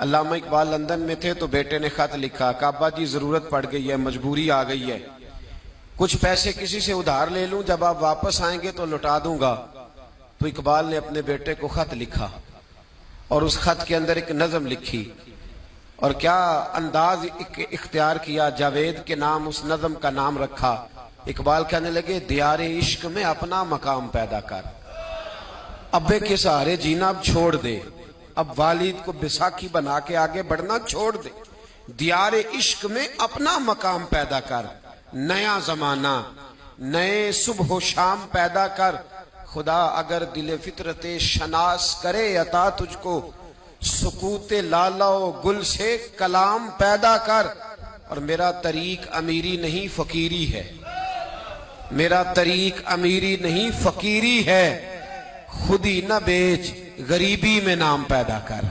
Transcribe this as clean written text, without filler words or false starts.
अल्लामा Iqbal London में थे तो बेटे ने खत लिखा, काबा जी जरूरत पड़ गई है, मजबूरी आ गई है, कुछ पैसे किसी से उधार ले लूं, जब आप वापस आएंगे तो लौटा दूंगा। तो इकबाल ने अपने बेटे को खत लिखा और उस खत के अंदर एक नज्म लिखी और क्या अंदाज इख्तियार किया, जावेद के नाम उस नज्म का नाम रखा। इकबाल कहने लगे, दियारे इश्क में अपना मकाम पैदा कर, अब्बे के सहारे जीना अब छोड़ दे, अब वालिद को बैसाखी बना के आगे बढ़ना छोड़ दे, दियारे इश्क में अपना मकाम पैदा कर, नया जमाना नए सुबह शाम पैदा कर, खुदा अगर दिल फितरते शनास करे अता तुझको, सुकूते लालाओ गुल से कलाम पैदा कर। और मेरा तरीक अमीरी नहीं फकीरी है, मेरा तरीक अमीरी नहीं फकीरी है, खुदी न बेच गरीबी में नाम पैदा कर।